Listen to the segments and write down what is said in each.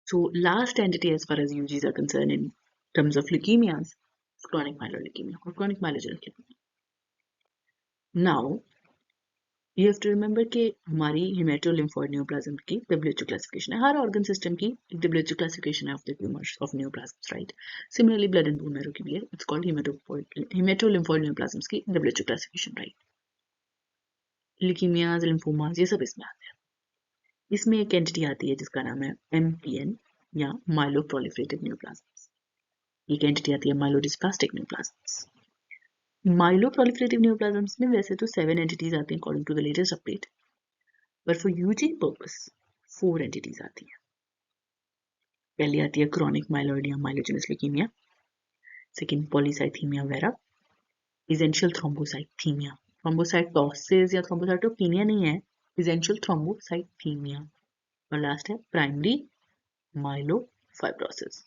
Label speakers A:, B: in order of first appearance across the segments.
A: So last entity as far as UGs are concerned in terms of leukemias is chronic myeloid leukemia or chronic myelogenous leukemia. Now you have to remember कि हमारी haematolymphoid neoplasm की WHO classification है. हर organ system की एक WHO classification है of the tumours of neoplasms, right? Similarly blood and bone marrow की भी है. इट्स कॉल्ड हेमेटोलिम्फोइड न्यूप्लाज्म्स की WHO classification, right? Leukaemias, lymphomas ये सब इसमें आते हैं. इसमें एक एंटिटी आती है जिसका नाम है MPN या माइलोप्रोलिफरेटिव न्यूप्लाज्म्स. एक एंटिटी आती है माइलोडिस्प्लास्टिक न्यूप्लाज्म्स. माइलोप्रोलिफरेटिव न्यूप्लाज्म्स में वैसे तो 7 एंटिटीज आती हैं according to the latest update, but for UG purpose 4 entities आती हैं. पहली आती है क्रॉनिक माइलॉइड या myelogenous leukaemia, second polycythaemia vera, essential thrombocythaemia, thrombocytosis या थ्रोम्बोसाइटोपिनिया नहीं है, एसेंशियल थ्रोम्बोसाइथीमिया, और लास्ट है प्राइमरी माइलोफाइब्रोसिस.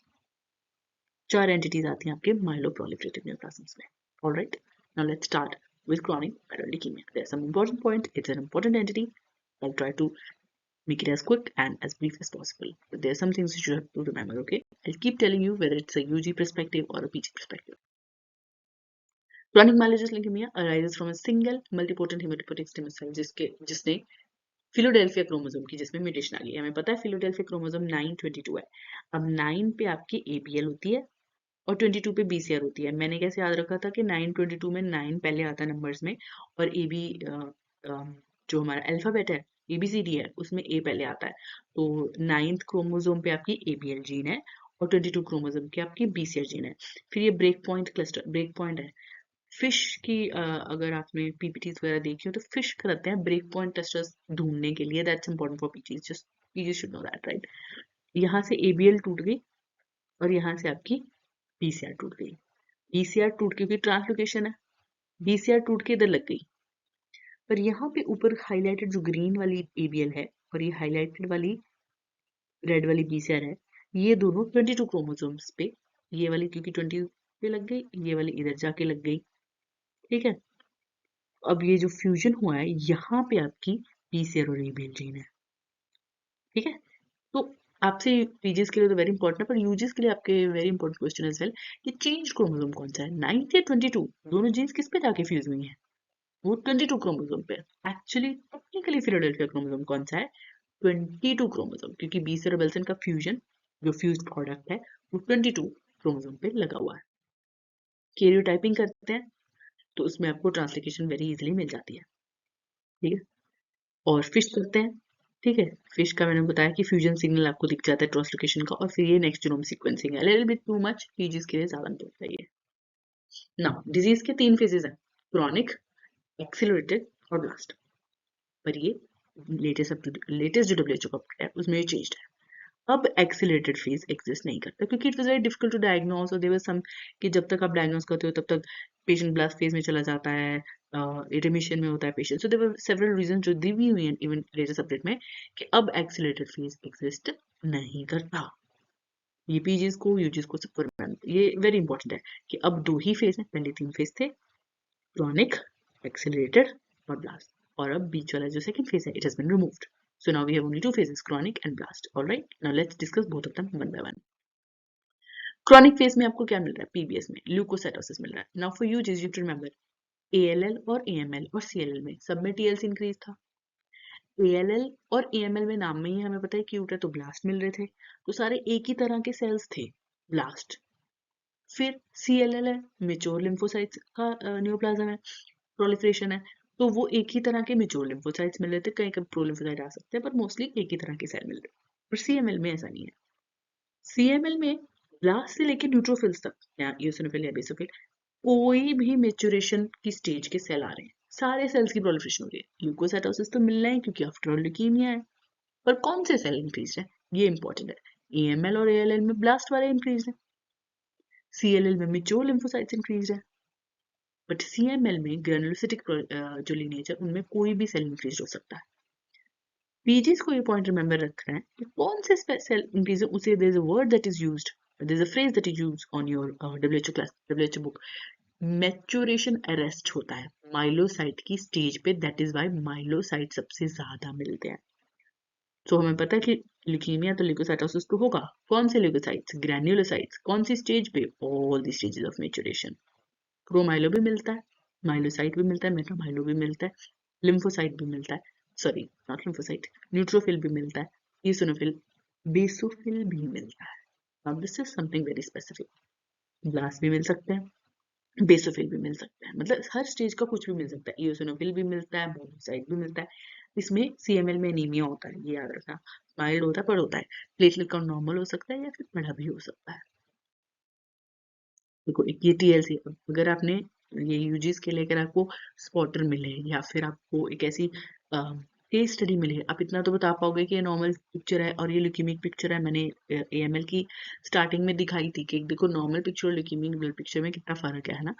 A: 4 एंटिटीज आती हैं आपके माइलोप्रोलिफरेटिव न्यूप्लाज्म्स में. Alright, now let's start with chronic myeloid leukemia. There are some important points. It's an important entity. I'll try to make it as quick and as brief as possible. But there are some things you have to remember, okay? I'll keep telling you whether it's a UG perspective or a PG perspective. Chronic myelogenous leukemia arises from a single multipotent hematopoietic stem cell जिसने फिलोडेल्फिया chromosome की जिसमें mutation आ गई. हमें पता है फिलोडेल्फिया chromosome 922 है. अब 9 पे आपकी ABL होती है और 22 पे BCR होती है. मैंने कैसे याद रखा था कि 922 में 9 पहले आता है नंबर्स में और AB जो हमारा अल्फाबेट है ABCD है उसमें A पहले आता है. तो 9th क्रोमोसोम पे आपकी ABL जीन है और 22 क्रोमोसोम की आपकी BCR जीन है. फिर ये ब्रेक पॉइंट है. फिश की अगर आपने PPTs वगैरह देखी हो तो फिश करते हैं ब्रेक पॉइंट क्लस्टर्स ढूंढने के लिए. That's important for PGs, just PGs should know that, right? यहाँ से ABL टूट गई और यहाँ से आपकी BCR टूट गई. BCR टूट क्योंकि ट्रांसलोकेशन है, BCR टूट के इधर लग गई. पर यहाँ पे ऊपर हाईलाइटेड जो ग्रीन वाली ABL है और ये हाईलाइटेड वाली रेड वाली BCR है, ये दोनों 22 क्रोमोसोम्स पे, ये वाली क्योंकि 20 पे लग गई, ये वाली इधर जाके लग गई. ठीक है, अब ये जो फ्यूजन हुआ है यहाँ पे आपकी BCR और ABL जीन है. ठीक है, तो आपसे पीजीएस के लिए तो वेरी इंपॉर्टेंट है, पर यूजीएस के लिए आपके very important question as well कि चेंज क्रोमोसोम कौन सा है, 9 या 22. दोनों जीन्स किस पे जाके फ्यूज हुई हैं? वो 22 क्रोमोसोम पे. एक्चुअली टेक्निकली फिलाडेल्फिया क्रोमोसोम कौन सा है? 22 क्रोमोसोम, क्योंकि बीसर और बेल्सन का फ्यूजन जो फ्यूज्ड प्रोडक्ट है वो 22 क्रोमोसोम पे लगा हुआ है. कैरियोटाइपिंग करते हैं तो उसमें आपको ट्रांसलोकेशन वेरी इजीली मिल जाती है. ठीक है, और फिश करते हैं. ठीक है, फिश का मैंने बताया कि फ्यूजन सिग्नल आपको दिख जाता है ट्रांसलोकेशन का, और फिर ये नेक्स्ट जीनोम सीक्वेंसिंग है. Little bit too much, PGs के लिए ज्यादा इंपॉर्टेंट है ये. नाउ डिजीज के 3 फेजेस हैं, क्रॉनिक, एक्सीलरेटेड और ब्लास्ट. पर ये लेटेस्ट जो WHO का है उसमें ये चेंज्ड है. अब एक्सीलरेटेड फेज एग्जिस्ट नहीं करता क्योंकि it was very difficult to diagnose, और देयर वाज सम कि जब तक आप डायग्नोज करते हो तब तक पेशेंट ब्लास्ट फेज में चला जाता है, रिमिशन में होता है patient. So there were several reasons जो दी हुई हैं इवन लेटेस्ट अपडेट में कि अब एक्सीलरेटेड फेज एग्जिस्ट नहीं करता. ये पीजीज को यूजीज को सबको रिमेंबर, ये वेरी इंपॉर्टेंट है कि अब 2 ही फेज हैं. पहले 3 फेज थे, क्रॉनिक, एक्सीलरेटेड और ब्लास्ट, और अब बीच वाला जो सेकंड phase है it has been removed. So now we have only 2 phases, chronic and blast. All right, now let's discuss both of them one by one. Chronic phase में आपको क्या मिल रहा है? PBS में ल्यूकोसाइटोसिस मिल रहा है. Now for you just you have to remember ALL और AML और CLL में सब में TLC इंक्रीज था. ALL और AML में नाम में ही हमें पता है क्यूट है तो ब्लास्ट मिल रहे थे, तो सारे एक ही तरह के सेल्स थे, ब्लास्ट. फिर CLL है, मेच्योर लिम्फोसाइट्स का न्यूप्लाज्म है, प्रोलिफरेशन है, तो वो एक ही तरह के मेच्योर लिम्फोसाइट्स मिल रहे थे. कहीं कहीं प्रो लिम्फोसाइट आ सकते हैं, पर मोस्टली एक ही तरह के सेल मिल रहे हैं. पर CML में ऐसा नहीं है. CML में ब्लास्ट से लेकर न्यूट्रोफिल्स तक या ईओसिनोफिल या बेसोफिल कोई भी मेच्योरेशन की स्टेज के सेल आ रहे हैं, सारे सेल्स की प्रोलिफरेशन हो रही है. ल्यूकोसाइटोसिस तो मिलना है क्योंकि आफ्टर ऑल ल्यूकीमिया है, पर कौन से सेल इंक्रीज है ये इंपॉर्टेंट है. AML और ALL में ब्लास्ट वाले इंक्रीज है, CLL में मेच्योर लिम्फोसाइट्स इंक्रीज है, बट CML में ग्रेनुलोसिटिक जो लीनेज है उनमें कोई भी सेल इंक्रीज हो सकता है. पीजीज को ये पॉइंट रिमेंबर रखना है कि कौन से सेल इंक्रीज है. उसे there is a word that is used, there is a phrase that is used on your WHO book. Maturation arrest होता है माइलोसाइट की स्टेज पे, दैट इज व्हाई माइलोसाइट सबसे ज्यादा मिलते हैं. तो हमें पता है कि ल्यूकीमिया तो ल्यूकोसाइटोसिस तो होगा। कौन से ल्यूकोसाइट्स? ग्रैन्युलोसाइट्स। कौन सी स्टेज पे? All the stages of maturation. क्रोमाइलो भी मिलता है, माइलोसाइट भी मिलता है, मेटामाइलो भी मिलता है, लिम्फोसाइट भी मिलता है, सॉरी नॉट लिम्फोसाइट, न्यूट्रोफिल भी मिलता है, ईओसिनोफिल, बेसोफिल भी मिलता है। Now this is something very specific. Blast भी मिल सकते हैं, बेसोफिल भी मिल सकता है, मतलब हर स्टेज का कुछ भी मिल सकता है। ईओसिनोफिल भी मिलता है, मोनोसाइट भी मिलता है। इसमें सीएमएल में एनीमिया होता है, ये याद रखना। माइल्ड होता है पर होता है। प्लेटलेट काउंट नॉर्मल हो सकता है या फिर बढ़ा भी हो सकता है। देखो एक ये टीएलसी, अगर आपने ये यूजीस के लिए अगर आपको स्पॉटर मिले या फिर आपको एक ऐसी केस स्टडी मिले, आप इतना तो बता पाओगे कि ये नॉर्मल पिक्चर है और ये ल्यूकीमिक पिक्चर है। मैंने एएमएल की स्टार्टिंग में दिखाई थी कि देखो नॉर्मल पिक्चर और ल्यूकीमिक ब्लड पिक्चर में कितना फर्क है ना।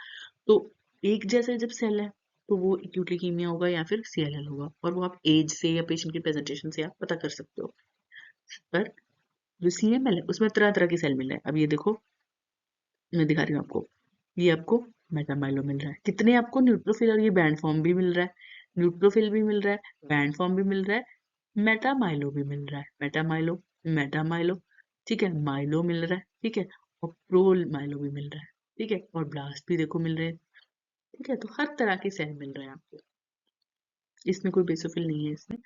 A: तो एक जैसे जब सेल है तो वो एक्यूट ल्यूकीमिया होगा या फिर सीएलएल होगा, और वो आप एज से या पेशेंट की प्रेजेंटेशन से आप पता कर सकते हो। पर जो सीएमएल है उसमें तरह तरह के सेल मिल रहे हैं। अब ये देखो, मैं दिखा रही हूँ आपको, ये आपको मेटामाइलो मिल रहा है। कितने आपको? न्यूट्रोफिल और ये बैंड फॉर्म भी मिल रहा है, न्यूट्रोफिल भी मिल रहा है, बैंड फॉर्म भी मिल रहा है, मेटामाइलो भी मिल रहा है, मेटामाइलो, मेटामाइलो, ठीक है, माइलो मिल रहा है, ठीक है, और प्रोल माइलो भी मिल रहा है, ठीक है, और ब्लास्ट भी देखो मिल रहे हैं, ठीक है। तो हर तरह के सेल मिल रहे हैं आपको, इसमें कोई बेसोफिल नहीं है इसमें,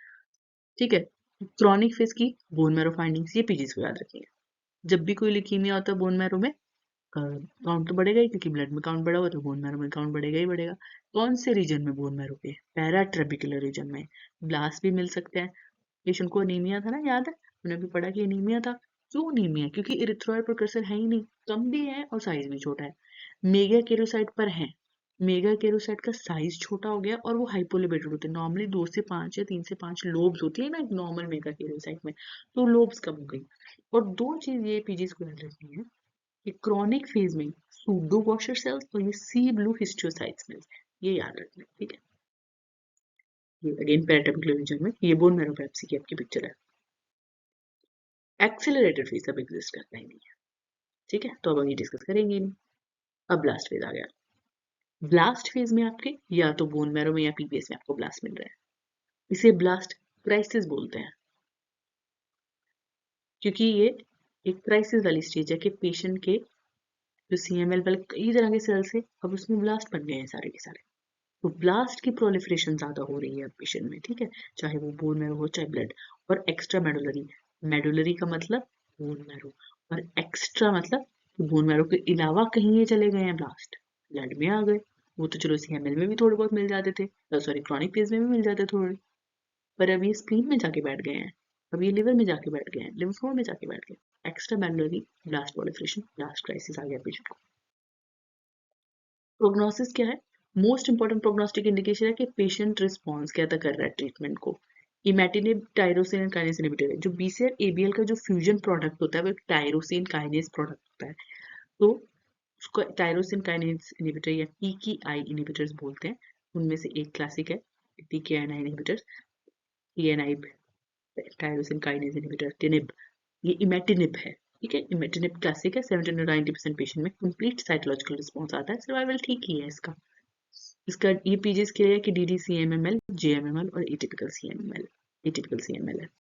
A: ठीक है। क्रॉनिक फेज की बोन मैरो फाइंडिंग्स, ये पीजीज को याद रखिएगा। जब भी कोई ल्यूकीमिया होता है बोन मैरो में, काउंट तो बढ़ेगा ही, क्योंकि ब्लड में काउंट बढ़ा हुआ तो बोन मैरो में काउंट बढ़ेगा ही बढ़ेगा। कौन से रीजन में? बोन मैरो पे, पैराट्रेबिकुलर रीजन में। ब्लास्ट भी मिल सकते हैं। पेशेंट को एनीमिया था ना, याद है? मैंने भी पढ़ा कि एनीमिया था। क्यों एनीमिया? क्योंकि इरिथ्रोइड प्रिकर्सर है ही नहीं, कम भी है और साइज भी छोटा है। मेगा केरोसाइट पर है, मेगा केरोसाइट का साइज छोटा हो गया और वो हाइपोलिबेटेड होते हैं। नॉर्मली 2 से 5 या 3 से 5 लोब्स होती है ना एक नॉर्मल मेगा केरोसाइट में, तो लोब्स कम हो गई। और दो चीज ये पीजीज को याद रखनी है कि क्रॉनिक फेज में सूडो वॉशर सेल्स और ये सी ब्लू हिस्टियोसाइट्स मिलते हैं, ये याद रखना है, ठीक है। ये अगेन पैराटापिकुलर रीजन में, ये बोन मैरो पैप्सी की आपकी पिक्चर है। एक्सेलरेटेड फेज अब एग्जिस्ट करता ही नहीं है, ठीक है, तो अब हम ये डिस्कस करेंगे नहीं। अब ब्लास्ट फेज आ गया। ब्लास्ट फेज में आपके या तो बोन मैरो में या पीपीएस में आपको ब्लास्ट मिल रहा है, इसे ब्लास्ट क्राइसिस बोलते हैं, क्योंकि ये एक क्राइसिस वाली स्टेज है कि पेशेंट के जो सीएमएल वाले कई तरह के सेल्स है, अब उसमें ब्लास्ट बन गए हैं सारे के सारे। तो ब्लास्ट की प्रोलिफरेशन ज्यादा हो रही है अब पेशेंट में, ठीक है, चाहे वो बोन मैरो हो चाहे ब्लड। और एक्स्ट्रा मेडुलरी, मेडुलरी का मतलब बोन मैरो, और एक्स्ट्रा मतलब बोन मैरो के अलावा कहीं ये चले गए हैं ब्लास्ट, ब्लड में आ गए। वो तो चलो सीएमएल में भी थोड़े बहुत मिल जाते थे, सॉरी क्रॉनिक फेज में भी मिल जाते थोड़े, पर अब ये स्प्लीन में जाके बैठ गए हैं, अब ये लिवर में जाके बैठ गए हैं, लिम्फ नोड में जाके बैठ गए। Extra medullary blast proliferation, blast crisis आ गया पेशेंट को। प्रोग्नोसिस क्या है? मोस्ट इंपॉर्टेंट प्रोग्नोस्टिक इंडिकेशन है कि पेशेंट रिस्पॉन्स कैसा कर रहा है ट्रीटमेंट को। इमेटिनिब टायरोसिन एंड काइनेस इनहिबिटर है, जो बीसीआर एबीएल का जो फ्यूजन प्रोडक्ट होता है वो एक टायरोसिन काइनेस प्रोडक्ट होता है। तो उसको टायरोसिन काइनेस इनहिबिटर या टीकीआई इनहिबिटर्स बोलते हैं। उनमें से एक क्लासिक है टीकेआई इनहिबिटर्स, टीएनआई टायरोसिन काइनेस इनहिबिटर टिनिब, ये इमेटिनिब है, ठीक है। इमेटिनिब क्लासिक है, 70 to 90% पेशेंट में कंप्लीट साइकोलॉजिकल रिस्पॉन्स आता है, सर्वाइवल ठीक ही है इसका। इसका ये पीजीज के लिए कि डीडीसीएमएमएल, जेएमएमएल और एटिपिकल सीएमएमएल, एटिपिकल सीएमएल है।